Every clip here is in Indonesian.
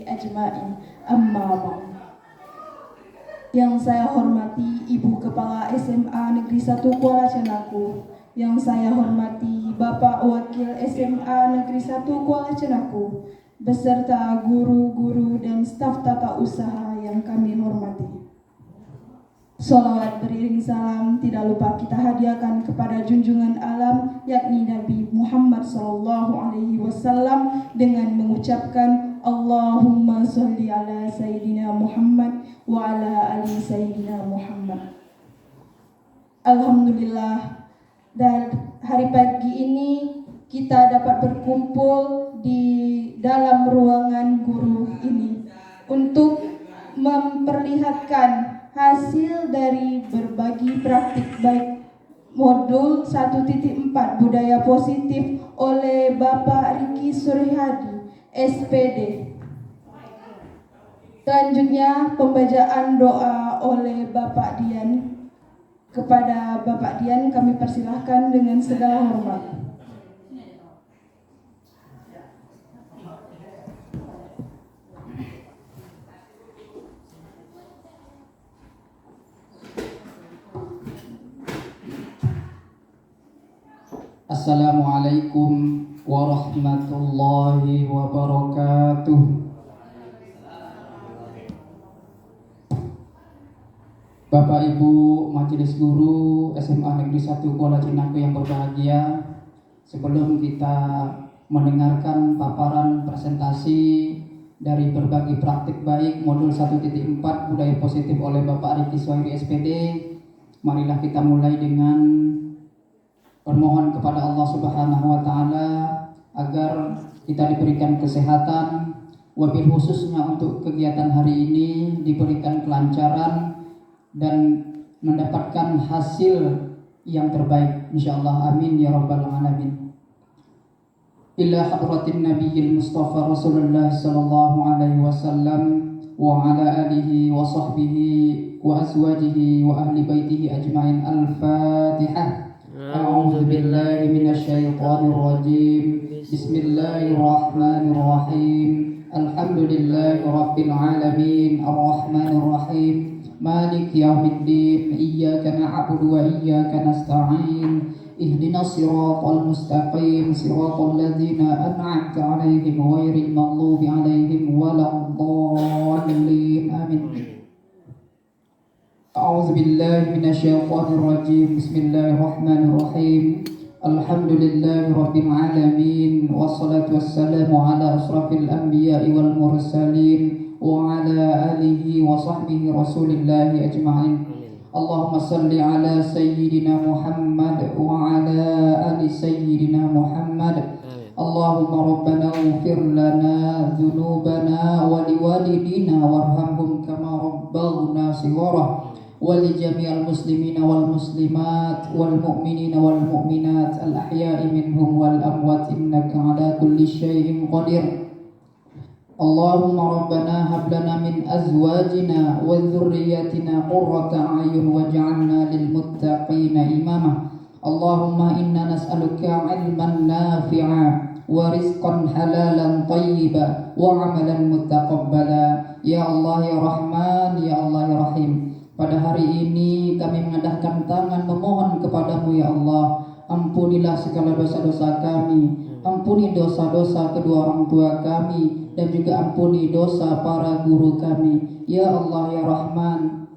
ajma'in. Amma ba'd. Yang saya hormati Ibu Kepala SMA Negeri 1 Kuala Cenaku. Yang saya hormati Bapak Wakil SMA Negeri 1 Kuala Cenaku, beserta guru-guru dan staf tata usaha yang kami hormati. Sholawat beriring salam tidak lupa kita hadiahkan kepada junjungan alam yakni Nabi Muhammad SAW dengan mengucapkan Allahumma sholli ala Sayyidina Muhammad wa ala ali Sayyidina Muhammad. Alhamdulillah, dan hari pagi ini kita dapat berkumpul di dalam ruangan guru ini untuk memperlihatkan hasil dari berbagi praktik baik modul 1.4 budaya positif oleh Bapak Riki Surihadi, SPD. Selanjutnya pembacaan doa oleh Bapak Dian. Kepada Bapak Dian kami persilahkan dengan segala hormat. Assalamualaikum warahmatullahi wabarakatuh. Bapak Ibu Majelis Guru SMA Negeri 1 Kuala Cenaku yang berbahagia, sebelum kita mendengarkan paparan presentasi dari berbagi praktik baik modul 1.4 budaya positif oleh Bapak Riki Surihadi SPD, marilah kita mulai dengan bermohon kepada Allah Subhanahu wa taala agar kita diberikan kesehatan, wabil khususnya untuk kegiatan hari ini diberikan kelancaran dan mendapatkan hasil yang terbaik insyaallah, amin ya rabbal alamin. Ila hadratin nabiyil mustafa Rasulullah sallallahu alaihi wasallam wa ala alihi wa sahbihi wa azwajihi wa ahli baitihi ajmain. Al-Fatihah. A'udzu billahi minasyaitonir rajim. Bismillahirrahmanirrahim. Alhamdulillahi rabbil alamin. Arrahmanir rahim. Maliki yaumiddin. Iyyaka na'budu wa iyyaka nasta'in. Ihdinas siratal mustaqim. Siratal ladzina an'amta 'alaihim ghairil maghdubi 'alaihim waladdallin. Amin. A'udzu billahi minasyaitonir rajim. Bismillahirrahmanirrahim. Alhamdulillahi rabbil alamin. Wassalatu wassalamu ala asrafil anbiya'i wal mursalin wa ala alihi wa sahbihi rasulillahi ajma'in. Allahumma salli ala sayyidina Muhammad wa ala ali sayyidina Muhammad. Allahumma rabbana ighfir lana dhunubana wa liwalidina warhamhum kama rabbawna shighara. ولجميع المسلمين والمسلمات والمؤمنين والمؤمنات الأحياء منهم والأموات إنك على كل شيء قدير. اللهم ربنا هب لنا من أزواجنا وذرياتنا قرة أعين واجعلنا للمتقين إماما. اللهم إنا نسألك علما نافعا ورزقا حلالا طيبا وعملا متقبلا. Ya Allah ya Rahman, ya Allah ya Rahim. Pada hari ini kami mengandahkan tangan memohon kepadamu ya Allah, ampunilah segala dosa-dosa kami, ampuni dosa-dosa kedua orang tua kami, dan juga ampuni dosa para guru kami. Ya Allah ya Rahman,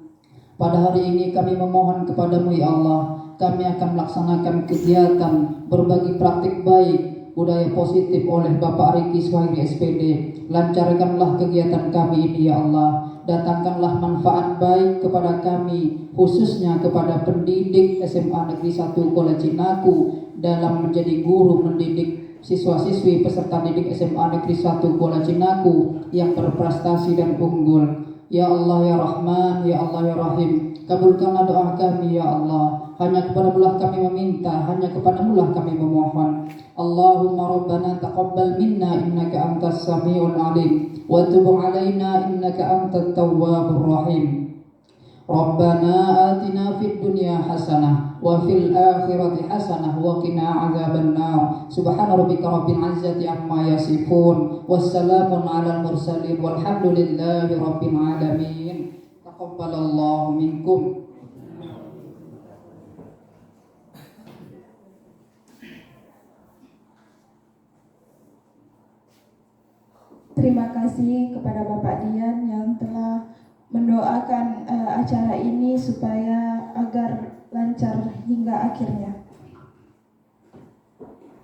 pada hari ini kami memohon kepadamu ya Allah, kami akan melaksanakan kegiatan berbagi praktik baik budaya positif oleh Bapak Riki Surihadi SPD. Lancarkanlah kegiatan kami ini ya Allah. Datangkanlah manfaat baik kepada kami, khususnya kepada pendidik SMA Negeri 1 Kuala Cenaku dalam menjadi guru mendidik siswa-siswi peserta didik SMA Negeri 1 Kuala Cenaku yang berprestasi dan unggul. Ya Allah ya Rahman, ya Allah ya Rahim, kabulkanlah doa kami ya Allah. Hanya kepadamu lah kami meminta, hanya kepadamu lah kami memohon. Allahumma rabbana taqabbal minna innaka antas samiul alim wa tub alaina innaka antat tawwabur rahim. Rabbana atina fid dunya hasanah wa fil akhirati hasanah wa qina adzabannar. Subhana rabbika rabbil izzati amma yasifun. Wassalamun alal mursalin walhamdulillahi rabbil alamin. Taqabbalallahu minkum. Terima kasih kepada Bapak Dian yang telah mendoakan acara ini supaya agar lancar hingga akhirnya.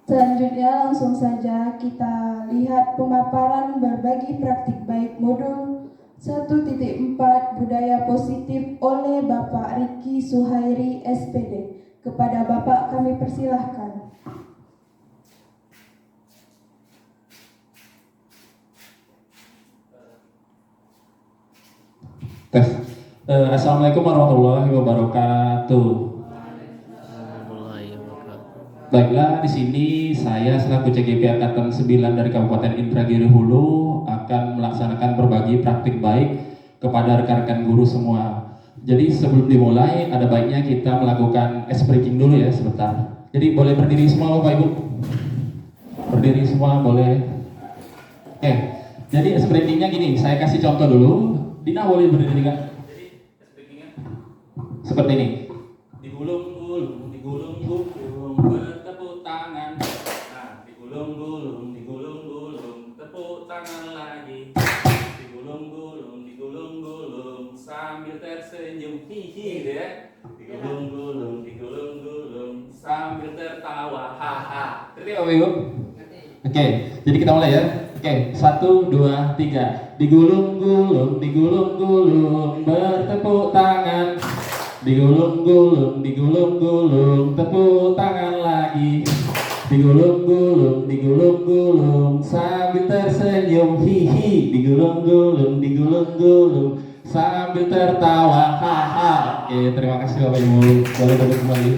Selanjutnya langsung saja kita lihat pemaparan berbagi praktik baik modul 1.4 budaya positif oleh Bapak Riki Suhairi SPD. Kepada Bapak kami persilahkan. Tes. Assalamualaikum warahmatullahi wabarakatuh. Baiklah, di sini saya selaku CGP Angkatan 9 dari Kabupaten Indragiri Hulu akan melaksanakan berbagi praktik baik kepada rekan-rekan guru semua. Jadi sebelum dimulai, ada baiknya kita melakukan ice breaking dulu ya sebentar. Jadi boleh berdiri semua Bapak Ibu? Berdiri semua boleh. Oke, jadi ice breakingnya gini, saya kasih contoh dulu. Dina boleh berdiri kan? Jadi ice breakingnya seperti ini. Digulung-gulung, digulung-gulung, bertepuk tangan. Nah, digulung-gulung, digulung-gulung, tepuk tangan lagi. Digulung-gulung, digulung-gulung, sambil tersenyum, hihi deh. Digulung-gulung, digulung-gulung, sambil tertawa, haha. Ngerti Bapak Ibu? Oke, jadi kita mulai ya. Oke, 1, 2, 3. Digulung-gulung, digulung-gulung, bertepuk tangan. Digulung-gulung, digulung-gulung, tepuk tangan lagi. Digulung-gulung, digulung-gulung, sambil tersenyum, hihi. Digulung-gulung, digulung-gulung, sambil tertawa, haha. Oke, terima kasih Bapak Ibu. Boleh duduk kembali.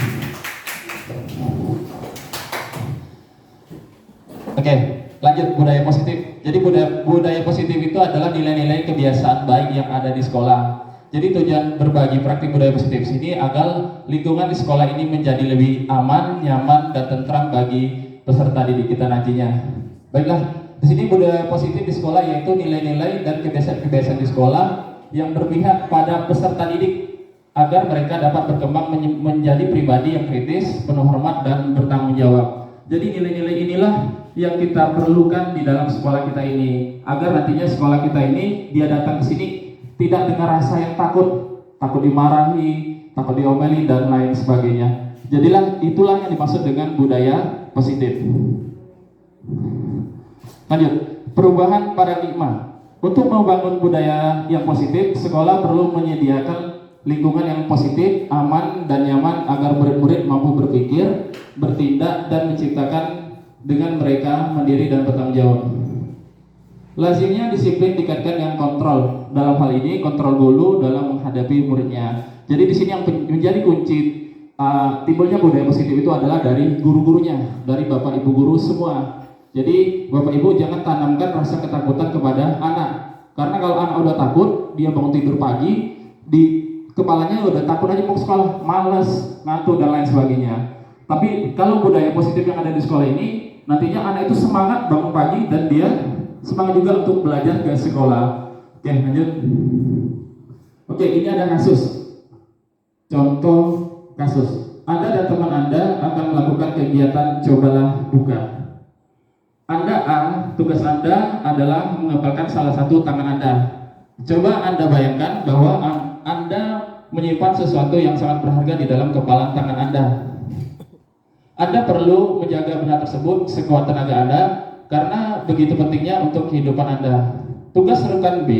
Oke, lanjut budaya positif. Jadi budaya positif itu adalah nilai-nilai kebiasaan baik yang ada di sekolah. Jadi tujuan berbagi praktik budaya positif sini agar lingkungan di sekolah ini menjadi lebih aman, nyaman, dan tentram bagi peserta didik kita nantinya. Baiklah, di sini budaya positif di sekolah yaitu nilai-nilai dan kebiasaan-kebiasaan di sekolah yang berpihak pada peserta didik agar mereka dapat berkembang menjadi pribadi yang kritis, penuh hormat, dan bertanggung jawab. Jadi nilai-nilai inilah yang kita perlukan di dalam sekolah kita ini agar nantinya sekolah kita ini dia datang ke sini tidak dengan rasa yang takut dimarahi, takut diomeli dan lain sebagainya. Jadilah itulah yang dimaksud dengan budaya positif. Lanjut, perubahan paradigma. Untuk membangun budaya yang positif, sekolah perlu menyediakan lingkungan yang positif, aman dan nyaman agar murid-murid mampu berpikir, bertindak dan menciptakan dengan mereka mandiri dan bertanggung jawab. Lazimnya disiplin dikaitkan dengan kontrol. Dalam hal ini kontrol guru dalam menghadapi muridnya. Jadi di sini yang menjadi kunci timbulnya budaya positif itu adalah dari guru-gurunya, dari bapak ibu guru semua. Jadi bapak ibu jangan tanamkan rasa ketakutan kepada anak. Karena kalau anak udah takut, dia bangun tidur pagi, di kepalanya udah takut aja mau sekolah, malas, ngantuk dan lain sebagainya. Tapi kalau budaya positif yang ada di sekolah ini, nantinya anak itu semangat bangun pagi dan dia semangat juga untuk belajar ke sekolah. Oke, lanjut. Oke, ini ada kasus. Contoh kasus. Anda dan teman Anda akan melakukan kegiatan cobalah buka. Anda A, tugas Anda adalah mengepalkan salah satu tangan Anda. Coba Anda bayangkan bahwa Anda menyimpan sesuatu yang sangat berharga di dalam kepalan tangan Anda. Anda perlu menjaga benda tersebut sekuat tenaga Anda karena begitu pentingnya untuk kehidupan Anda. Tugas rekan B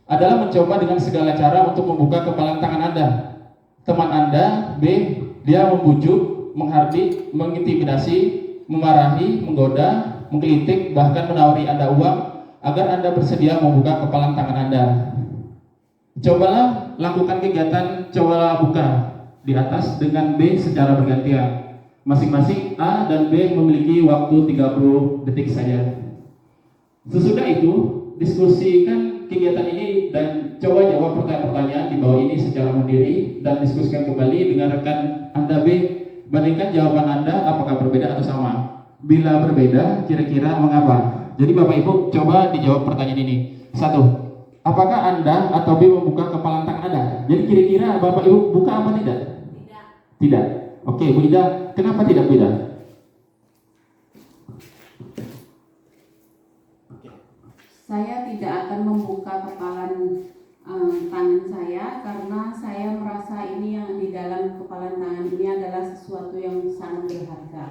adalah mencoba dengan segala cara untuk membuka kepalan tangan Anda. Teman Anda B, dia membujuk, menghardik, mengintimidasi, memarahi, menggoda, menggelitik, bahkan menawari Anda uang agar Anda bersedia membuka kepalan tangan Anda. Cobalah lakukan kegiatan cobalah buka di atas dengan B secara bergantian. Masing-masing A dan B memiliki waktu 30 detik saja. Sesudah itu, diskusikan kegiatan ini dan coba jawab pertanyaan-pertanyaan di bawah ini secara mandiri dan diskusikan kembali dengan rekan Anda B. Bandingkan jawaban Anda apakah berbeda atau sama. Bila berbeda, kira-kira mengapa? Jadi Bapak Ibu coba dijawab pertanyaan ini. 1. Apakah Anda atau B membuka kepalan tangan Anda? Jadi kira-kira Bapak Ibu buka apa tidak? Tidak. Oke, Bu Ida, kenapa tidak beda? Saya tidak akan membuka kepalan tangan saya karena saya merasa ini yang di dalam kepalan tangan ini adalah sesuatu yang sangat berharga.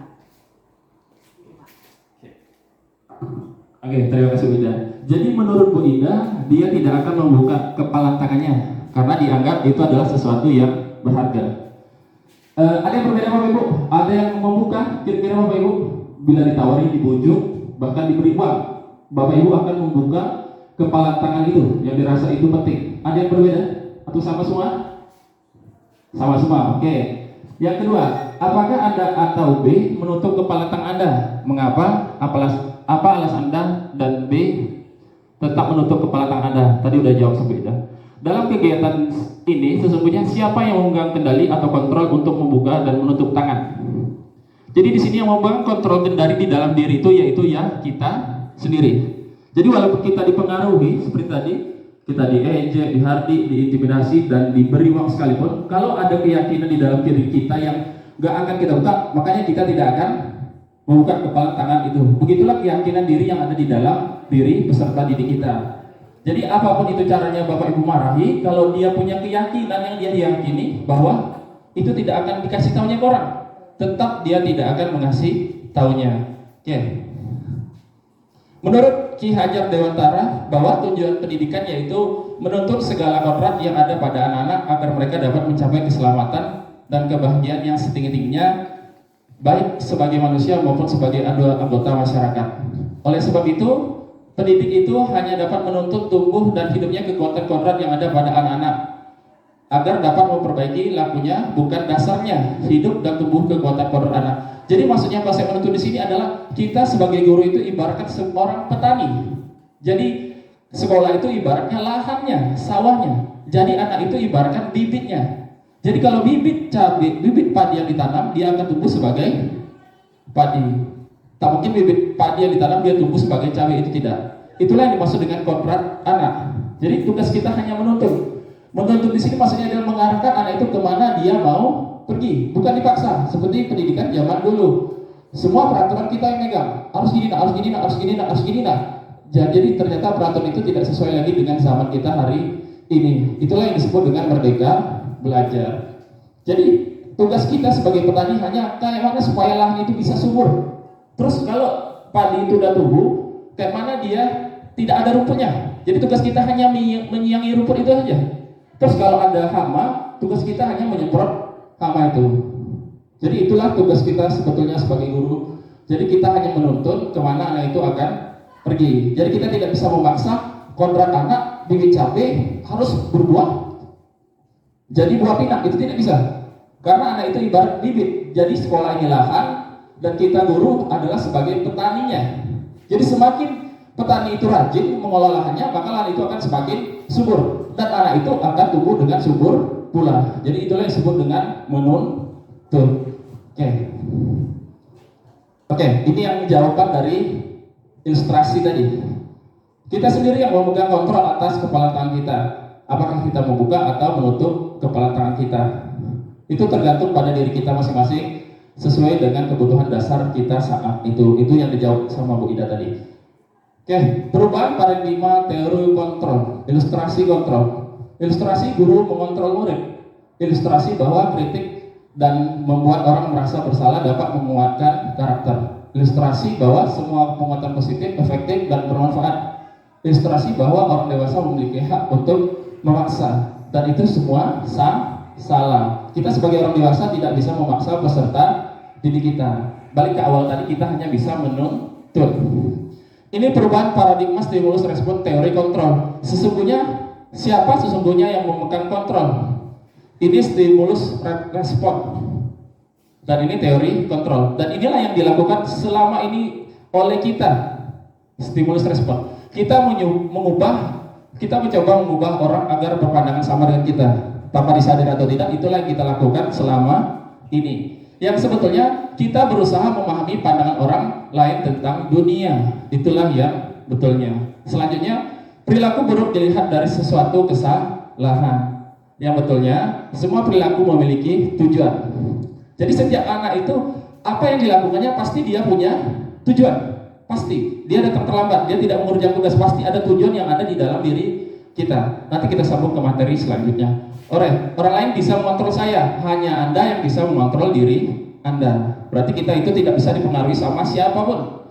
Oke, terima kasih Bu Ida. Jadi menurut Bu Ida, dia tidak akan membuka kepalan tangannya karena dianggap itu adalah sesuatu yang berharga. Ada yang berbeda Bapak Ibu? Ada yang membuka? Kira-kira Bapak Ibu bila ditawari, dibujuk, bahkan diberi uang, Bapak Ibu akan membuka kepala tangan itu yang dirasa itu penting. Ada yang berbeda? Atau sama semua? Sama semua, oke. Yang kedua, apakah Anda atau B menutup kepala tangan Anda? Mengapa? Apa alasan Anda dan B tetap menutup kepala tangan Anda? Tadi udah jawab sebeda. Dalam kegiatan ini sesungguhnya siapa yang memegang kendali atau kontrol untuk membuka dan menutup tangan? Jadi di sini yang memegang kontrol kendali di dalam diri itu yaitu ya kita sendiri. Jadi walaupun kita dipengaruhi seperti tadi, kita diejek, dihardik, diintimidasi dan diberi uang sekalipun, kalau ada keyakinan di dalam diri kita yang gak akan kita buka, makanya kita tidak akan membuka kepala tangan itu. Begitulah keyakinan diri yang ada di dalam diri peserta didik kita. Jadi apapun itu caranya Bapak Ibu marahi, kalau dia punya keyakinan yang dia yakini bahwa itu tidak akan dikasih tahunya ke orang, tetap dia tidak akan mengasih tahunya. Oke. Menurut Ki Hajar Dewantara, bahwa tujuan pendidikan yaitu menuntut segala kodrat yang ada pada anak-anak agar mereka dapat mencapai keselamatan dan kebahagiaan yang setinggi-tingginya, baik sebagai manusia maupun sebagai anggota masyarakat. Oleh sebab itu, pendidik itu hanya dapat menuntut tumbuh dan hidupnya kekuatan kodrat yang ada pada anak-anak agar dapat memperbaiki lakunya, bukan dasarnya hidup dan tumbuh kekuatan kodrat anak. Jadi maksudnya pas saya menuntut di sini adalah kita sebagai guru itu ibaratkan seorang petani. Jadi sekolah itu ibaratnya lahannya, sawahnya. Jadi anak itu ibaratkan bibitnya. Jadi kalau bibit cabai, bibit padi yang ditanam, dia akan tumbuh sebagai padi. Tak mungkin bibit padi yang ditanam dia tumbuh sebagai cabai, itu tidak. Itulah yang dimaksud dengan kodrat anak. Jadi tugas kita hanya menuntut. Menuntut di sini maksudnya adalah mengarahkan anak itu kemana dia mau pergi, bukan dipaksa. Seperti pendidikan zaman dulu, semua peraturan kita yang megang, harus gini nak, harus gini nak, harus gini nak, harus gini nak. Jadi ternyata peraturan itu tidak sesuai lagi dengan zaman kita hari ini. Itulah yang disebut dengan merdeka belajar. Jadi tugas kita sebagai petani hanya kayak mana supaya lahan itu bisa subur. Terus kalau padi itu udah tumbuh, kayak mana dia tidak ada rumputnya. Jadi tugas kita hanya menyiangi rumput itu saja. Terus kalau ada hama, tugas kita hanya menyemprot hama itu. Jadi itulah tugas kita sebetulnya sebagai guru. Jadi kita hanya menuntun kemana anak itu akan pergi. Jadi kita tidak bisa memaksa kodrat anak bibit cabai harus berbuah jadi buah pinang, itu tidak bisa. Karena anak itu ibarat bibit. Jadi sekolah ini lahan dan kita guru adalah sebagai petaninya. Jadi semakin petani itu rajin mengolah lahannya, maka lahan itu akan semakin subur dan anak itu akan tumbuh dengan subur pula. Jadi itulah yang disebut dengan menuntut. Oke, ini yang jawaban dari ilustrasi tadi. Kita sendiri yang memegang kontrol atas kepala tangan kita. Apakah kita membuka atau menutup kepala tangan kita? Itu tergantung pada diri kita masing-masing sesuai dengan kebutuhan dasar kita saat itu. Itu yang dijawab sama Bu Ida tadi. Oke, perubahan paradigma teori kontrol, ilustrasi kontrol. Ilustrasi guru mengontrol murid. Ilustrasi bahwa kritik dan membuat orang merasa bersalah dapat menguatkan karakter. Ilustrasi bahwa semua penguatan positif, efektif dan bermanfaat. Ilustrasi bahwa orang dewasa memiliki hak untuk memaksa, dan itu semua salah. Kita sebagai orang dewasa tidak bisa memaksa peserta didik kita. Balik ke awal tadi, kita hanya bisa menuntut. Ini perubahan paradigma stimulus respon teori kontrol. Siapa sesungguhnya yang memegang kontrol? Ini stimulus respon, dan ini teori kontrol. Dan inilah yang dilakukan selama ini oleh kita, stimulus respon. kita mencoba mengubah orang agar berpandangan sama dengan kita tanpa disadari atau tidak. Itulah yang kita lakukan selama ini. Yang sebetulnya kita berusaha memahami pandangan orang lain tentang dunia. Itulah yang betulnya. Selanjutnya, perilaku buruk dilihat dari sesuatu kesalahan. Yang betulnya, semua perilaku memiliki tujuan. Jadi setiap anak itu, apa yang dilakukannya pasti dia punya tujuan. Pasti. Dia datang terlambat, dia tidak mengerjakan tugas, pasti ada tujuan yang ada di dalam diri kita. Nanti kita sambung ke materi selanjutnya. Orang lain bisa mengontrol saya, hanya Anda yang bisa mengontrol diri Anda. Berarti kita itu tidak bisa dipengaruhi sama siapapun.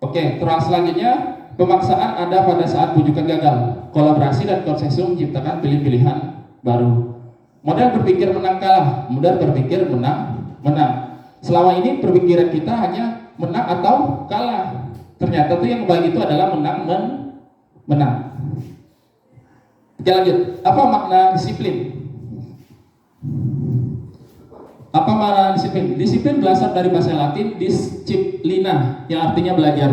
Oke, terus selanjutnya, pemaksaan ada pada saat bujukan gagal. Kolaborasi dan konsensus menciptakan pilihan baru. Modal berpikir menang kalah, modal berpikir menang. Selama ini perpikiran kita hanya menang atau kalah. Ternyata tuh yang baik itu adalah menang. Oke, lanjut. Apa makna disiplin? Apa makna disiplin? Disiplin berasal dari bahasa Latin disciplina, yang artinya belajar.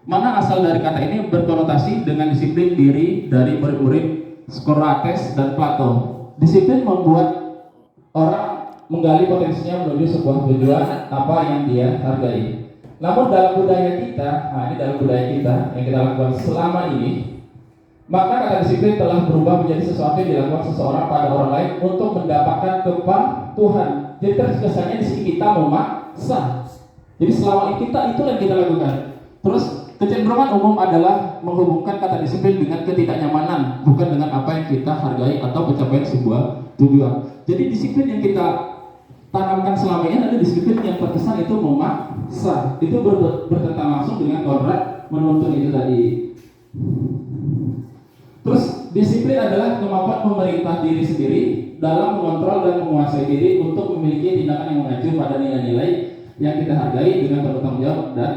Mana asal dari kata ini berkonotasi dengan disiplin diri dari murid-murid Socrates dan Plato. Disiplin membuat orang menggali potensinya menuju sebuah tujuan apa yang dia hargai. Namun dalam budaya kita, ini dalam budaya kita yang kita lakukan selama ini, maka kata disiplin telah berubah menjadi sesuatu yang dilakukan seseorang pada orang lain untuk mendapatkan kepatuhan. Jadi kesannya di sini kita memaksa. Jadi selama ini itulah yang kita lakukan. Terus kecenderungan umum adalah menghubungkan kata disiplin dengan ketidaknyamanan, bukan dengan apa yang kita hargai atau pencapaian sebuah tujuan. Jadi disiplin yang kita tanamkan selama ini adalah disiplin yang terkesan itu memaksa. Itu bertentangan langsung dengan kodrat menuntun itu tadi. Terus disiplin adalah kemampuan memerintah diri sendiri dalam mengontrol dan menguasai diri untuk memiliki tindakan yang mengacu pada nilai-nilai yang kita hargai dengan bertanggung jawab dan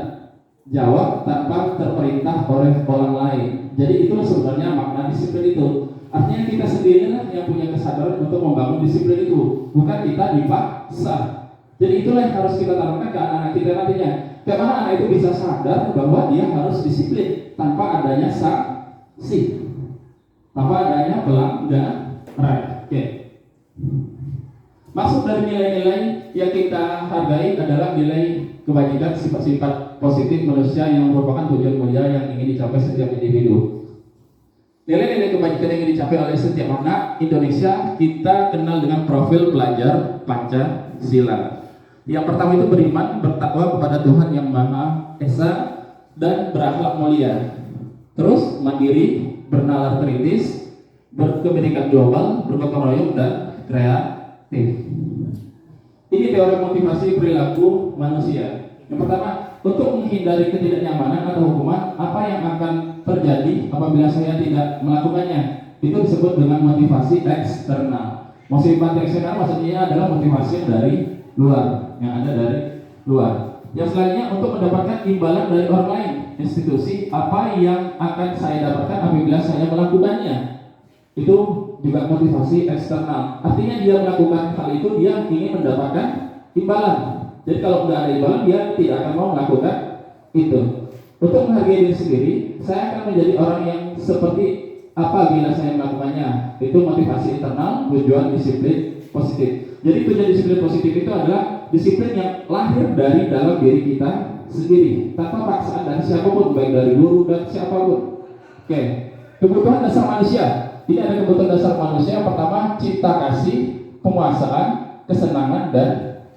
jawab tanpa terperintah oleh orang lain. Jadi itu sebenarnya makna disiplin itu. Artinya kita sendirilah yang punya kesadaran untuk membangun disiplin itu, bukan kita dipaksa. Jadi itulah yang harus kita tanamkan ke anak-anak kita nantinya. Bagaimana anak itu bisa sadar bahwa dia harus disiplin tanpa adanya sanksi, tanpa adanya pelanggaran. Oke. Maksud dari nilai-nilai yang kita hargai adalah nilai kebajikan, sifat-sifat positif manusia yang merupakan tujuan mulia yang ingin dicapai setiap individu. Nilai-nilai kebajikan yang ingin dicapai oleh setiap anak Indonesia kita kenal dengan profil pelajar Pancasila. Yang pertama itu beriman, bertakwa kepada Tuhan Yang Maha Esa dan berakhlak mulia. Terus mandiri, bernalar kritis, berkepentingan global, bergotong royong dan kreatif. Ini teori motivasi perilaku manusia. Yang pertama, untuk menghindari ketidaknyamanan atau hukuman, apa yang akan terjadi apabila saya tidak melakukannya? Itu disebut dengan motivasi eksternal. Motivasi eksternal maksudnya adalah motivasi dari luar, yang ada dari luar. Yang selanjutnya untuk mendapatkan imbalan dari orang lain, institusi, apa yang akan saya dapatkan apabila saya melakukannya. Itu juga motivasi eksternal. Artinya dia melakukan hal itu, dia ingin mendapatkan imbalan. Jadi kalau nggak ada imbalan, dia tidak akan mau melakukan itu. Untuk menghargai diri sendiri, saya akan menjadi orang yang seperti apa bila saya melakukannya. Itu motivasi internal, tujuan disiplin positif. Jadi tujuan disiplin positif itu adalah disiplin yang lahir dari dalam diri kita sendiri, tanpa paksaan dari siapapun, baik dari guru dan siapapun. Oke, kebutuhan dasar manusia. Ini ada kebutuhan dasar manusia. Yang pertama, cinta kasih, penguasaan, kesenangan, dan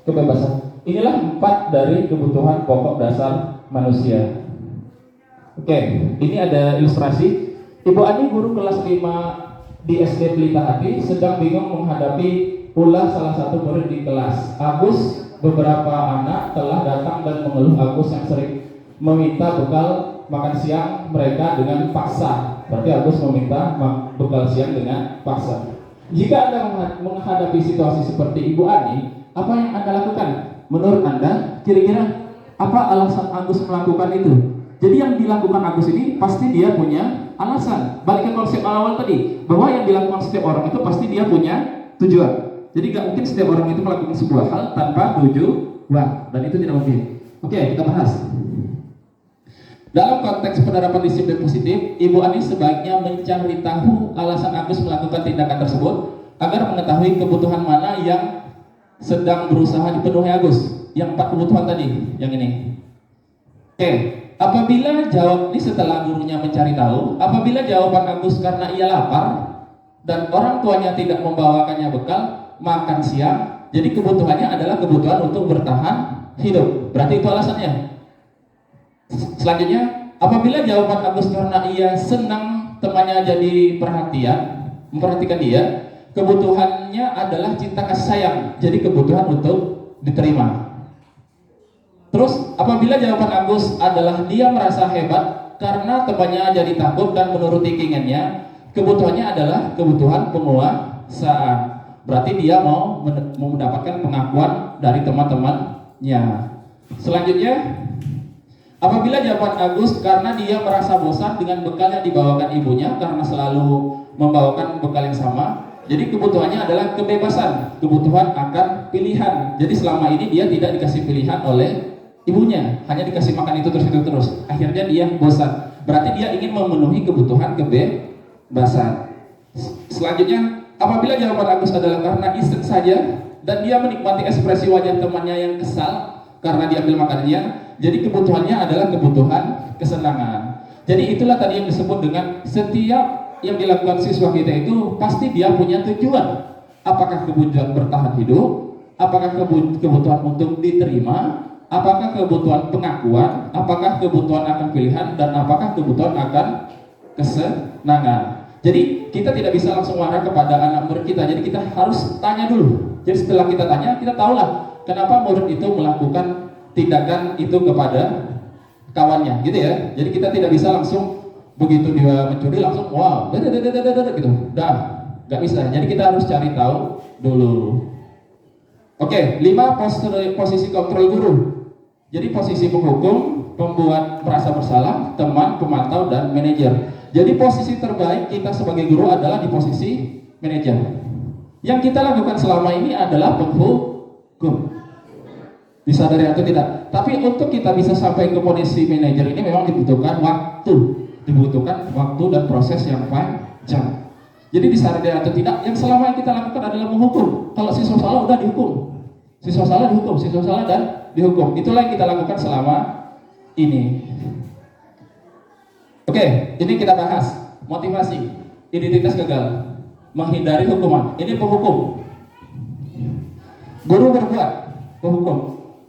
kebebasan. Inilah 4 dari kebutuhan pokok dasar manusia. Oke, ini ada ilustrasi. Ibu Ani, guru kelas 5 di SD Pelita Hati, sedang bingung menghadapi ulah salah satu murid di kelas. Agus, beberapa anak telah datang dan mengeluh Agus yang sering meminta bekal makan siang mereka dengan paksa. Berarti Agus meminta bekal siang dengan paksa. Jika Anda menghadapi situasi seperti Ibu Ani, apa yang Anda lakukan? Menurut Anda, kira-kira apa alasan Agus melakukan itu? Jadi yang dilakukan Agus ini pasti dia punya alasan. Balik ke konsep awal tadi, bahwa yang dilakukan setiap orang itu pasti dia punya tujuan. Jadi gak mungkin setiap orang itu melakukan sebuah hal tanpa tujuan, dan itu tidak mungkin. Oke, kita bahas. Dalam konteks penerapan disiplin positif, Ibu Ani sebaiknya mencari tahu alasan Agus melakukan tindakan tersebut agar mengetahui kebutuhan mana yang sedang berusaha dipenuhi Agus. Yang 4 kebutuhan tadi, yang ini. Oke, apabila jawab ini setelah gurunya mencari tahu, apabila jawaban Agus karena ia lapar dan orang tuanya tidak membawakannya bekal makan siang, jadi kebutuhannya adalah kebutuhan untuk bertahan hidup. Berarti itu alasannya. Selanjutnya, apabila jawaban Agus karena ia senang temannya jadi memperhatikan dia, kebutuhannya adalah cinta kasih sayang, jadi kebutuhan untuk diterima. Terus, apabila jawaban Agus adalah dia merasa hebat karena temannya jadi takut dan menuruti keinginannya, kebutuhannya adalah kebutuhan penguasaan. Berarti dia mau mendapatkan pengakuan dari teman-temannya. Selanjutnya, apabila jawaban Agus karena dia merasa bosan dengan bekal yang dibawakan ibunya karena selalu membawakan bekal yang sama, jadi kebutuhannya adalah kebebasan, kebutuhan akan pilihan. Jadi selama ini dia tidak dikasih pilihan oleh ibunya, hanya dikasih makan itu terus. Akhirnya dia bosan. Berarti dia ingin memenuhi kebutuhan kebebasan. Selanjutnya, apabila jawaban Agus adalah karena iseng saja dan dia menikmati ekspresi wajah temannya yang kesal karena diambil makanannya, jadi kebutuhannya adalah kebutuhan kesenangan. Jadi itulah tadi yang disebut dengan setiap yang dilakukan siswa kita itu pasti dia punya tujuan. Apakah kebutuhan bertahan hidup, apakah kebutuhan untuk diterima, apakah kebutuhan pengakuan, apakah kebutuhan akan pilihan, dan apakah kebutuhan akan kesenangan. Jadi kita tidak bisa langsung marah kepada anak murid kita. Jadi kita harus tanya dulu. Jadi setelah kita tanya, kita tahulah kenapa murid itu melakukan tindakan itu kepada kawannya, gitu ya. Jadi kita tidak bisa langsung begitu dia mencuri langsung wow, gitu. Nggak bisa. Jadi kita harus cari tahu dulu. Oke, 5 posisi kontrol guru. Jadi posisi penghukum, pembuat merasa bersalah, teman, pemantau, dan manajer. Jadi posisi terbaik kita sebagai guru adalah di posisi manajer. Yang kita lakukan selama ini adalah penghukum. Disadari atau tidak? Tapi untuk kita bisa sampai ke posisi manajer ini memang dibutuhkan waktu dan proses yang panjang. Jadi disadari atau tidak, yang selama yang kita lakukan adalah menghukum. Kalau siswa salah udah dihukum, siswa salah dihukum, siswa salah dan dihukum. Itulah yang kita lakukan selama ini. Oke, ini kita bahas motivasi, identitas gagal, menghindari hukuman. Ini penghukum. Guru berbuat penghukum,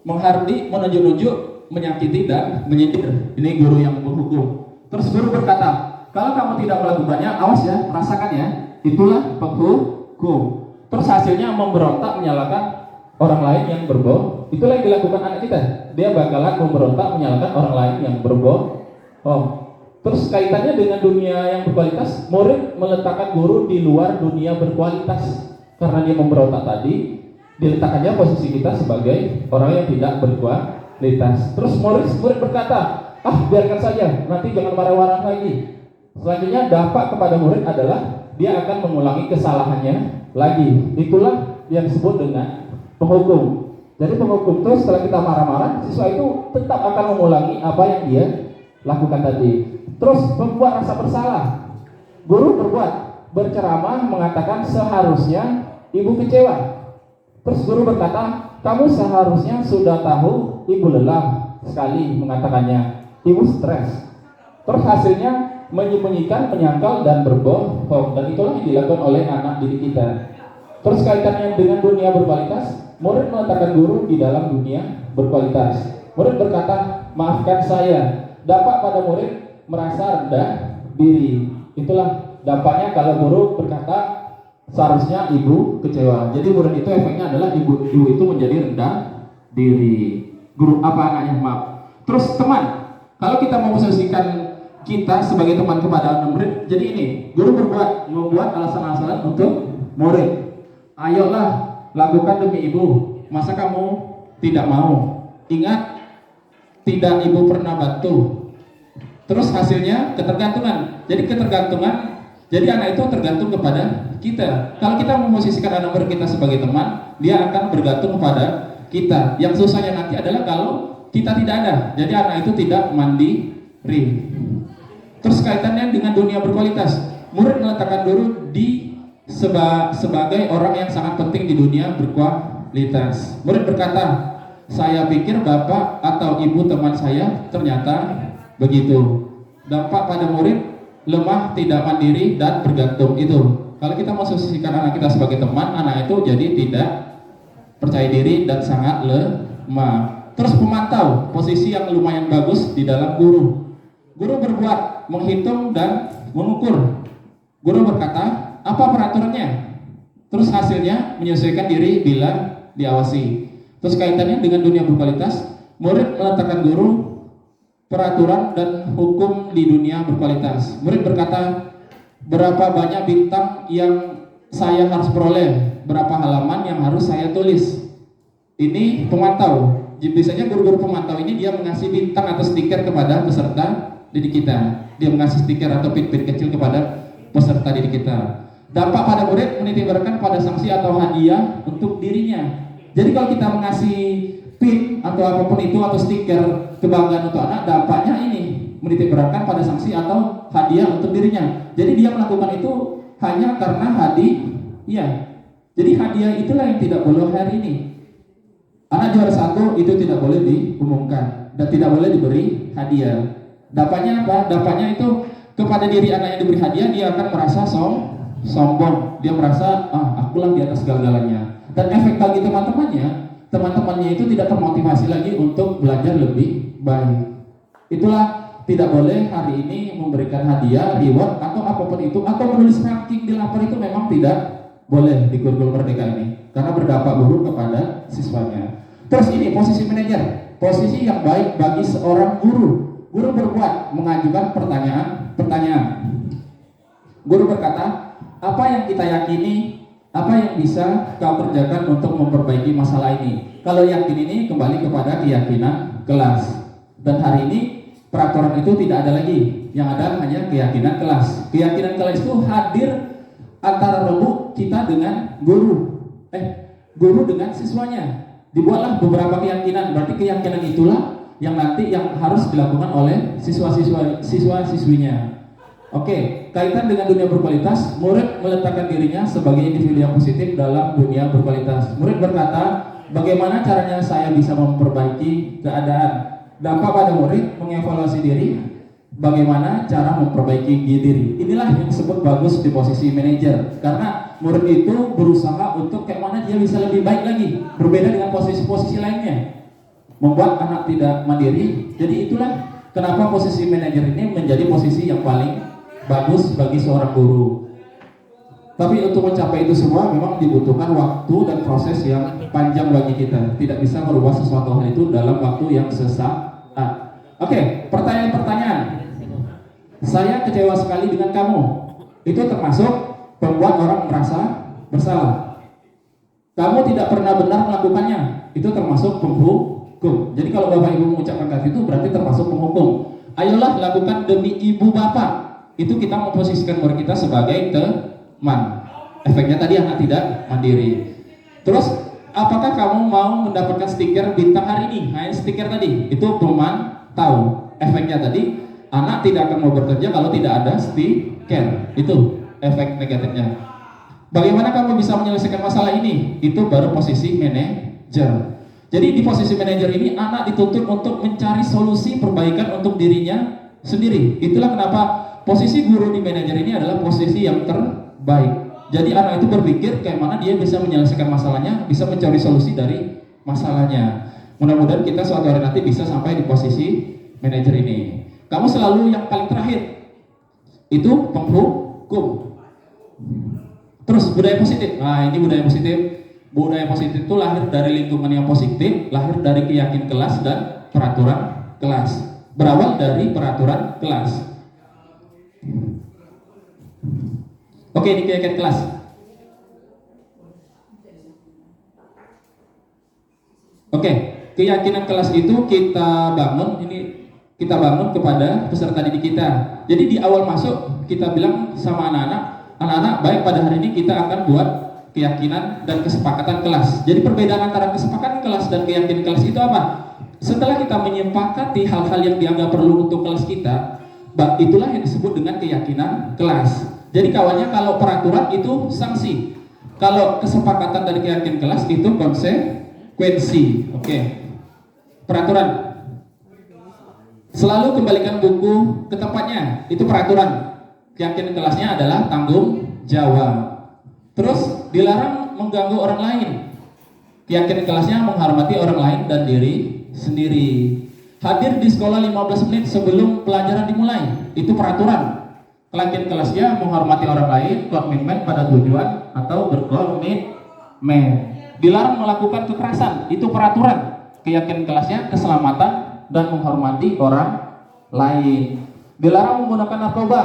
menghardi, menunjuk-nunjuk, menyakiti dan menyindir. Ini guru yang menghukum. Terus guru berkata, kalau kamu tidak melakukannya, awas ya, rasakan ya. Itulah penghukum. Terus hasilnya memberontak, menyalahkan orang lain yang berbohong. Itulah yang dilakukan anak kita. Dia bakalan memberontak, menyalahkan orang lain yang berbohong. Terus kaitannya dengan dunia yang berkualitas, murid meletakkan guru di luar dunia berkualitas. Karena dia memberontak tadi, diletakkannya posisi kita sebagai orang yang tidak berkualitas. Terus murid berkata, biarkan saja, nanti jangan marah-marah lagi. Selanjutnya dampak kepada murid adalah dia akan mengulangi kesalahannya lagi. Itulah yang disebut dengan penghukum. Jadi penghukum itu setelah kita marah-marah, siswa itu tetap akan mengulangi apa yang dia lakukan tadi. Terus membuat rasa bersalah. Guru berceramah mengatakan seharusnya ibu kecewa. Terus guru berkata, kamu seharusnya sudah tahu ibu lelah sekali mengatakannya. Ibu stres. Terus hasilnya menyembunyikan, menyangkal, dan berbohong. Dan itulah yang dilakukan oleh anak didik kita. Terus kaitannya dengan dunia berkualitas, murid meletakkan guru di dalam dunia berkualitas. Murid berkata, maafkan saya. Dampak pada murid merasa rendah diri. Itulah dampaknya kalau guru berkata, seharusnya ibu kecewa. Jadi murid itu efeknya adalah ibu itu menjadi rendah diri. Guru anaknya maaf. Terus teman, kalau kita memposisikan kita sebagai teman kepada anak murid, jadi ini guru membuat alasan-alasan untuk murid. Ayolah lakukan demi ibu. Masa kamu tidak mau? Ingat, tidak ibu pernah bantu. Terus hasilnya ketergantungan. Jadi ketergantungan. Jadi anak itu tergantung kepada kita. Kalau kita memposisikan anak murid kita sebagai teman, dia akan bergantung kepada kita. Yang susahnya nanti adalah kalau kita tidak ada. Jadi anak itu tidak mandiri. Terus kaitannya dengan dunia berkualitas, murid meletakkan guru sebagai orang yang sangat penting di dunia berkualitas. Murid berkata, saya pikir bapak atau ibu teman saya ternyata begitu. Dampak pada murid, lemah, tidak mandiri, dan bergantung. Itu kalau kita memposisikan anak kita sebagai teman, anak itu jadi tidak percaya diri dan sangat lemah. Terus pemantau, posisi yang lumayan bagus di dalam guru. Guru berbuat, menghitung dan mengukur. Guru berkata, apa peraturannya? Terus hasilnya menyesuaikan diri bila diawasi. Terus kaitannya dengan dunia berkualitas, murid meletakkan guru peraturan dan hukum di dunia berkualitas. Murid berkata, berapa banyak bintang yang saya harus peroleh, berapa halaman yang harus saya tulis. Ini pemantau. Biasanya guru-guru pemantau ini dia mengasih bintang atau stiker kepada peserta didik kita. Dia mengasih stiker atau pin-pin kecil kepada peserta didik kita. Dampak pada murid menitikberatkan pada sanksi atau hadiah untuk dirinya. Jadi kalau kita mengasih pin atau apapun itu atau stiker kebanggaan untuk anak, dampaknya ini menitikberatkan pada sanksi atau hadiah untuk dirinya. Jadi dia melakukan itu hanya karena hadiah. Jadi hadiah itulah yang tidak boleh hari ini. Anak juara 1 itu tidak boleh diumumkan dan tidak boleh diberi hadiah. Dampaknya apa? Dampaknya itu kepada diri anak yang diberi hadiah, dia akan merasa sombong. Dia merasa, akulah di atas segala-galanya. Dan efek bagi teman-temannya itu tidak termotivasi lagi untuk belajar lebih baik. Itulah tidak boleh hari ini memberikan hadiah, reward atau apapun itu, atau menulis ranking di lapor itu memang tidak boleh di kurikulum Merdeka ini, karena berdampak buruk kepada siswanya. Terus ini posisi manajer, posisi yang baik bagi seorang guru. Guru berbuat, mengajukan pertanyaan. Guru berkata, apa yang kita yakini, apa yang bisa kau kerjakan untuk memperbaiki masalah ini. Kalau yakin ini kembali kepada keyakinan kelas. Dan hari ini peraturan itu tidak ada lagi, yang ada hanya keyakinan kelas. Keyakinan kelas itu hadir antara remuk kita dengan guru dengan siswanya. Dibuatlah beberapa keyakinan, berarti keyakinan itulah yang nanti yang harus dilakukan oleh siswa-siswinya. Oke, kaitan dengan dunia berkualitas, murid meletakkan dirinya sebagai individu yang positif dalam dunia berkualitas. Murid berkata, bagaimana caranya saya bisa memperbaiki keadaan? Dampak pada murid mengevaluasi diri, bagaimana cara memperbaiki diri. Inilah yang disebut bagus di posisi manajer, karena murid itu berusaha untuk kayak mana dia bisa lebih baik lagi, berbeda dengan posisi-posisi lainnya, membuat anak tidak mandiri. Jadi itulah kenapa posisi manajer ini menjadi posisi yang paling bagus bagi seorang guru. Tapi untuk mencapai itu semua memang dibutuhkan waktu dan proses yang panjang bagi kita. Tidak bisa merubah sesuatu hal itu dalam waktu yang sesaat. Oke, pertanyaan-pertanyaan. Saya kecewa sekali dengan kamu. Itu termasuk membuat orang merasa bersalah. Kamu tidak pernah benar melakukannya. Itu termasuk penghukum. Jadi kalau Bapak Ibu mengucapkan kata itu berarti termasuk penghukum. Ayolah lakukan demi ibu bapak. Itu kita memposisikan murid kita sebagai teman. Efeknya tadi anak tidak mandiri. Terus apakah kamu mau mendapatkan stiker bintang hari ini? Nah, stiker tadi itu pemantau. Efeknya tadi anak tidak akan mau bekerja kalau tidak ada stiker. Itu efek negatifnya. Bagaimana kamu bisa menyelesaikan masalah ini? Itu baru posisi manajer. Jadi di posisi manajer ini anak dituntut untuk mencari solusi perbaikan untuk dirinya sendiri. Itulah kenapa posisi guru di manajer ini adalah posisi yang terbaik. Jadi anak itu berpikir kayak mana dia bisa menyelesaikan masalahnya, bisa mencari solusi dari masalahnya. Mudah-mudahan kita suatu hari nanti bisa sampai di posisi manajer ini. Kamu selalu yang paling terakhir. Itu penghukum. Terus budaya positif. Nah, ini budaya positif. Budaya positif itu lahir dari lingkungan yang positif, lahir dari keyakinan kelas dan peraturan kelas. Berawal dari peraturan kelas. Oke, ini keyakinan kelas. Oke, keyakinan kelas itu kita bangun kepada peserta didik kita. Jadi di awal masuk kita bilang sama anak-anak baik pada hari ini kita akan buat keyakinan dan kesepakatan kelas. Jadi perbedaan antara kesepakatan kelas dan keyakinan kelas itu apa? setelah kita menyepakati hal-hal yang dianggap perlu untuk kelas kita, itulah yang disebut dengan keyakinan kelas. Jadi kawannya, kalau peraturan itu sanksi, kalau kesepakatan dari keyakinan kelas itu konsekuensi. Oke. Peraturan. Selalu kembalikan buku ke tempatnya, itu peraturan. Keyakinan kelasnya adalah tanggung jawab. Terus dilarang mengganggu orang lain. Keyakinan kelasnya menghormati orang lain dan diri sendiri. Hadir di sekolah 15 menit sebelum pelajaran dimulai, itu peraturan. Keyakinan kelasnya menghormati orang lain, komitmen pada tujuan atau berkomitmen. Dilarang melakukan kekerasan, itu peraturan. Keyakinan kelasnya keselamatan dan menghormati orang lain. Dilarang menggunakan narkoba,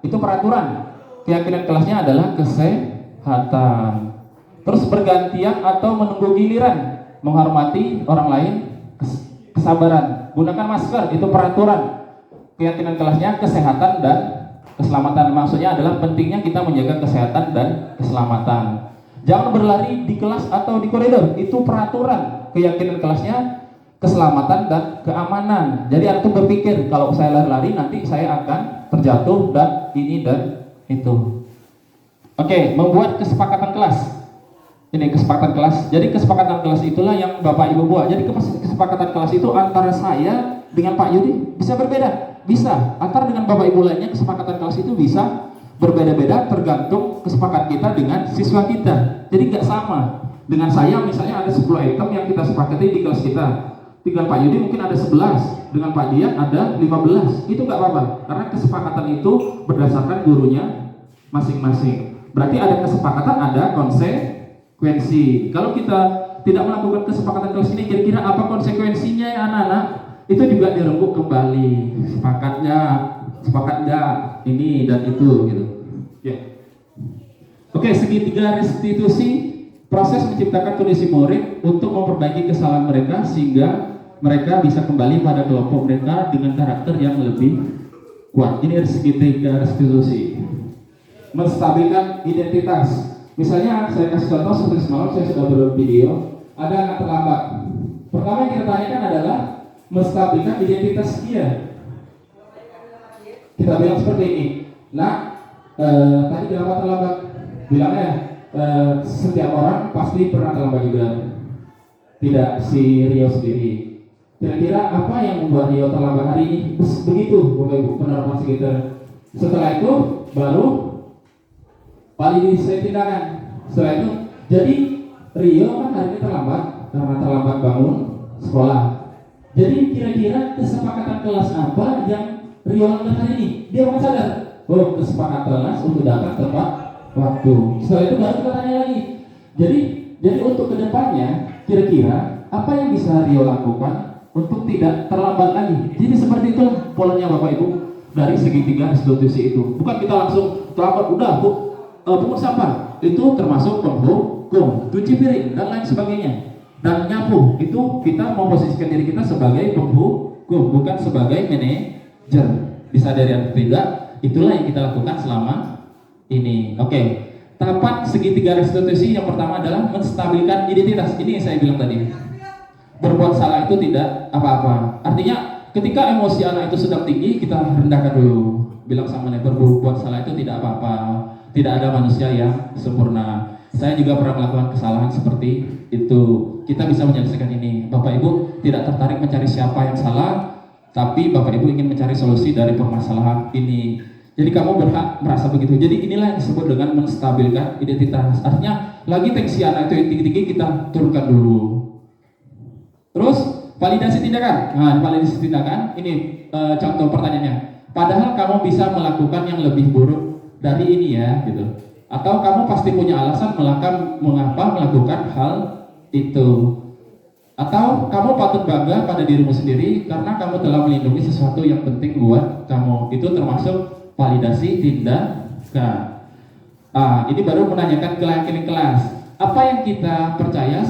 itu peraturan. Keyakinan kelasnya adalah kesehatan. Terus bergantian atau menunggu giliran, menghormati orang lain, kesabaran. Gunakan masker, itu peraturan. Keyakinan kelasnya kesehatan dan keselamatan. Maksudnya adalah pentingnya kita menjaga kesehatan dan keselamatan. Jangan berlari di kelas atau di koridor, itu peraturan. Keyakinan kelasnya keselamatan dan keamanan. Jadi antum berpikir, kalau saya lari-lari nanti saya akan terjatuh dan ini dan itu. Oke, membuat kesepakatan kelas. Ini kesepakatan kelas. Jadi kesepakatan kelas itulah yang Bapak Ibu buat. Jadi kesepakatan kelas itu antara saya dengan Pak Yudi bisa berbeda. Bisa. Antara dengan Bapak Ibu lainnya kesepakatan kelas itu bisa berbeda-beda tergantung kesepakatan kita dengan siswa kita. Jadi nggak sama. Dengan saya misalnya ada 10 item yang kita sepakati di kelas kita. Dengan Pak Yudi mungkin ada 11. Dengan Pak Dian ada 15. Itu nggak apa-apa. Karena kesepakatan itu berdasarkan gurunya masing-masing. Berarti ada kesepakatan, ada konsekuensi. Kalau kita tidak melakukan kesepakatan kelas ini, kira-kira apa konsekuensinya ya anak-anak? Itu juga direnggut kembali. Sepakat nggak ini dan itu gitu. Ya. Oke, segitiga restitusi, proses menciptakan kondisi murid untuk memperbaiki kesalahan mereka sehingga mereka bisa kembali pada kelompok mereka dengan karakter yang lebih kuat. Ini segitiga restitusi. Menstabilkan identitas. Misalnya saya kasih contoh seperti semalam saya sudah bervideo, ada anak terlambat. Pertama yang kita tanyakan adalah menstabilkan identitas dia. Kita bilang seperti ini. Nah, tadi kenapa terlambat? Bilangnya setiap orang pasti pernah terlambat juga. Tidak si Rio sendiri. Kira-kira apa yang membuat Rio terlambat hari ini? Begitu, Bapak Ibu, penerapan sekitar. Setelah itu baru paling saya tindakan. Setelah itu, jadi Rio kan hari ini terlambat karena terlambat bangun sekolah. Jadi kira-kira kesepakatan kelas apa yang Rio langgar hari ini? Dia akan sadar. Oh, kesepakatan kelas untuk datang tepat waktu. Setelah itu baru kita tanya lagi. Jadi untuk kedepannya, kira-kira apa yang bisa Rio lakukan untuk tidak terlambat lagi? Jadi seperti itulah polanya Bapak Ibu dari segitiga restitusi itu. Bukan kita langsung terlambat, udah Bu. Pungut sampah itu termasuk penghukum, cuci piring dan lain sebagainya, dan nyapu itu kita memposisikan diri kita sebagai penghukum, bukan sebagai manajer. Bisa dari atau tidak, itulah yang kita lakukan selama ini. Oke, tahapan segitiga restitusi yang pertama adalah menstabilkan identitas. Ini yang saya bilang tadi, berbuat salah itu tidak apa-apa. Artinya ketika emosi anak itu sedang tinggi, kita rendahkan dulu, bilang sama anak, berbuat salah itu tidak apa-apa. Tidak ada manusia yang sempurna. Saya juga pernah melakukan kesalahan seperti itu. Kita bisa menyelesaikan ini. Bapak Ibu tidak tertarik mencari siapa yang salah, tapi Bapak Ibu ingin mencari solusi dari permasalahan ini. Jadi kamu berhak merasa begitu. Jadi inilah yang disebut dengan menstabilkan identitas. Artinya lagi tensi anak itu yang tinggi-tinggi, kita turunkan dulu. Terus validasi tindakan. Nah, validasi tindakan ini contoh pertanyaannya. Padahal kamu bisa melakukan yang lebih buruk dari ini ya, gitu. Atau kamu pasti punya alasan mengapa melakukan hal itu. Atau kamu patut bangga pada dirimu sendiri karena kamu telah melindungi sesuatu yang penting buat kamu. Itu termasuk validasi tindakan. Ini baru menanyakan keyakinan kelas. Apa yang kita percaya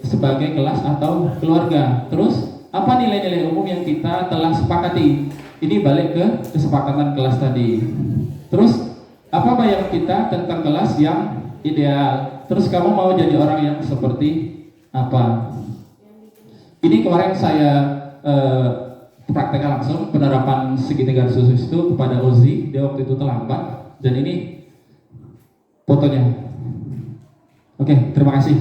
sebagai kelas atau keluarga? Terus apa nilai-nilai umum yang kita telah sepakati? Ini balik ke kesepakatan kelas tadi. Terus apa bayang kita tentang kelas yang ideal? Terus kamu mau jadi orang yang seperti apa? Ini kemarin saya praktekkan langsung penerapan segitiga khusus itu kepada Ozi. Dia waktu itu terlambat, dan ini fotonya. Oke, terima kasih.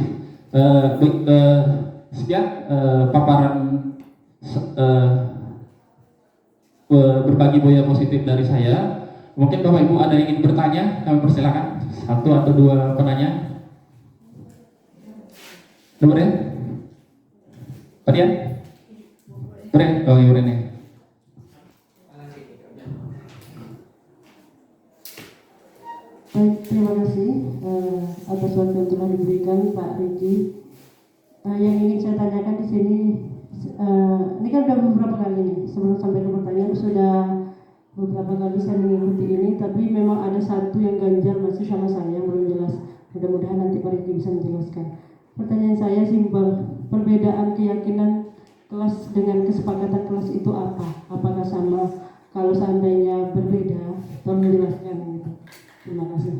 Sekian paparan berbagi buaya positif dari saya. Mungkin Bapak Ibu ada yang ingin bertanya, kami persilakan. Satu atau dua penanya. Nomor ya? Padian? Bren? Oh iya, Bren ya. Baik, terima kasih atas waktu yang telah diberikan Pak Riki. Yang ingin saya tanyakan di sini, ini kan sudah beberapa kali nih, sebelum sampai ke pertanyaan sudah beberapa kali saya mengikuti ini, tapi memang ada satu yang ganjal masih sama saya, belum jelas. Mudah-mudahan nanti Pak Riki bisa menjelaskan. Pertanyaan saya simpel, perbedaan keyakinan kelas dengan kesepakatan kelas itu apa? Apakah sama? Kalau seandainya berbeda, tolong menjelaskan gitu. Terima kasih.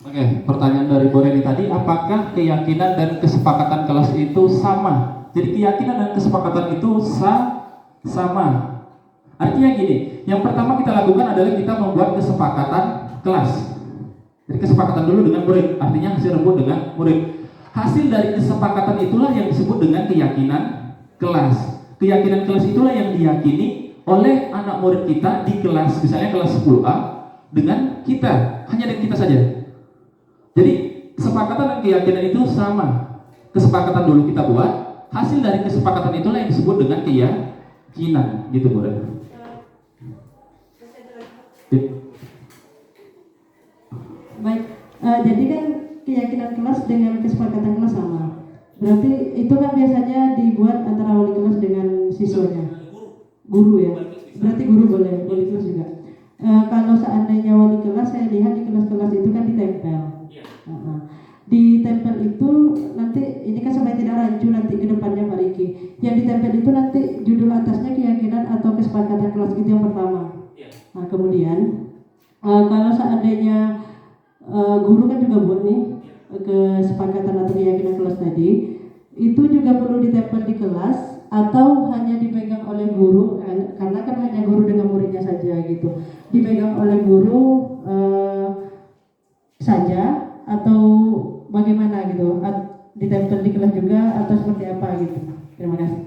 Oke, pertanyaan dari Boreni tadi, apakah keyakinan dan kesepakatan kelas itu sama? Jadi keyakinan dan kesepakatan itu sama. Artinya gini, yang pertama kita lakukan adalah kita membuat kesepakatan kelas. Jadi kesepakatan dulu dengan murid, artinya hasil rembuk dengan murid. Hasil dari kesepakatan itulah yang disebut dengan keyakinan kelas. Keyakinan kelas itulah yang diyakini oleh anak murid kita di kelas, misalnya kelas 10A, dengan kita, hanya dengan kita saja. Jadi kesepakatan dan keyakinan itu sama. Kesepakatan dulu kita buat, hasil dari kesepakatan itulah yang disebut dengan keyakinan, gitu Bu. Baik, jadi kan keyakinan kelas dengan kesepakatan kelas sama. Berarti itu kan biasanya dibuat antara wali kelas dengan siswanya. Guru ya. Berarti guru boleh, wali kelas juga. Kalau seandainya wali kelas, saya lihat di kelas-kelas itu kan ditempel. Di tempel itu nanti, ini kan sampai tidak rancu nanti ke depannya Pak Riki. Yang ditempel itu nanti judul atasnya keyakinan atau kesepakatan kelas, itu yang pertama. Nah kemudian kalau seandainya guru kan juga buat nih kesepakatan atau keyakinan kelas tadi, itu juga perlu ditempel di kelas atau hanya dipegang oleh guru, karena kan hanya guru dengan muridnya saja gitu, dipegang oleh guru saja atau bagaimana gitu, ditempel di kelas juga atau seperti apa gitu. Terima kasih.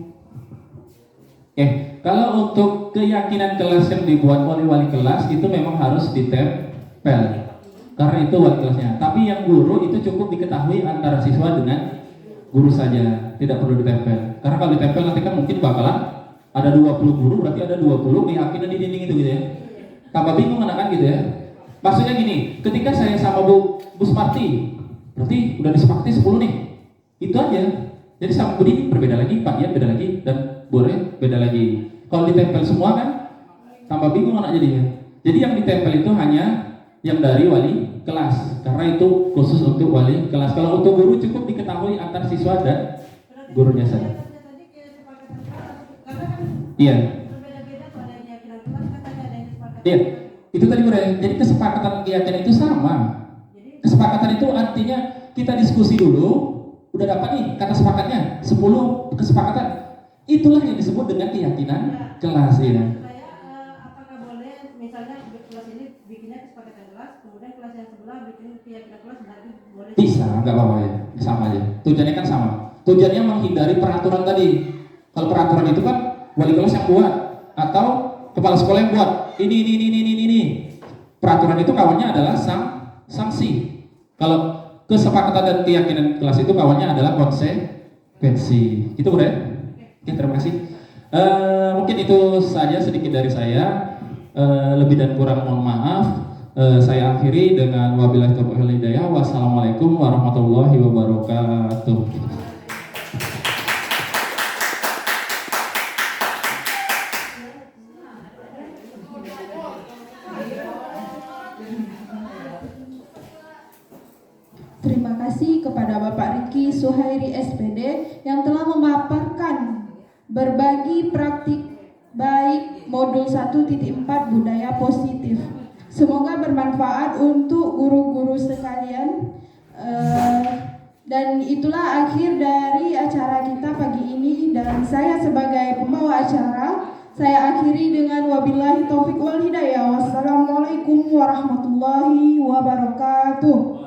Oke, kalau untuk keyakinan kelas yang dibuat oleh wali kelas itu memang harus ditempel, karena itu wali kelasnya. Tapi yang guru itu cukup diketahui antara siswa dengan guru saja, tidak perlu ditempel. Karena kalau ditempel nanti kan mungkin bakalan ada 20 guru, berarti ada 20 keyakinan di dinding itu gitu ya. Tambah bingung anak-anak gitu ya. Maksudnya gini, ketika saya sama Bu Smarty, berarti udah disepakati 10 nih. Itu aja. Jadi sama Bu Dini berbeda lagi, Pak Ian beda lagi, dan Bu Ren beda lagi. Kalau ditempel semua kan tambah bingung anak jadinya. Jadi yang ditempel itu hanya yang dari wali kelas, karena itu khusus untuk wali kelas. Kalau untuk guru cukup diketahui antar siswa dan gurunya saja. Iya. Iya, itu tadi Bu Ren. Jadi kesepakatan keyakinan itu sama. Kesepakatan itu artinya kita diskusi dulu, udah dapat nih kata sepakatnya 10 kesepakatan. Itulah yang disebut dengan keyakinan kelas ya. Apakah boleh misalnya kelas ini bikinnya kesepakatan kelas, kemudian kelas yang sebelah bikin keyakinan kelas, berarti boleh? Bisa, nggak apa-apa ya, sama aja. Tujuannya kan sama. Tujuannya menghindari peraturan tadi. Kalau peraturan itu kan wali kelas yang buat atau kepala sekolah yang buat. Ini. Peraturan itu kawannya adalah sanksi. Kalau kesepakatan dan keyakinan kelas itu kawannya adalah konsekuensi. Itu udah. Oke, terima kasih. Mungkin itu saja sedikit dari saya. Lebih dan kurang mohon maaf. Saya akhiri dengan wabillahi taufiq wal hidayah. Wassalamualaikum warahmatullahi wabarakatuh. Terima kasih kepada Bapak Riki Suhairi SPD yang telah memaparkan berbagi praktik baik modul 1.4 budaya positif. Semoga bermanfaat untuk guru-guru sekalian. Dan itulah akhir dari acara kita pagi ini. saya sebagai pembawa acara. Saya akhiri dengan wabillahi taufik wal hidayah. Wassalamualaikum warahmatullahi wabarakatuh.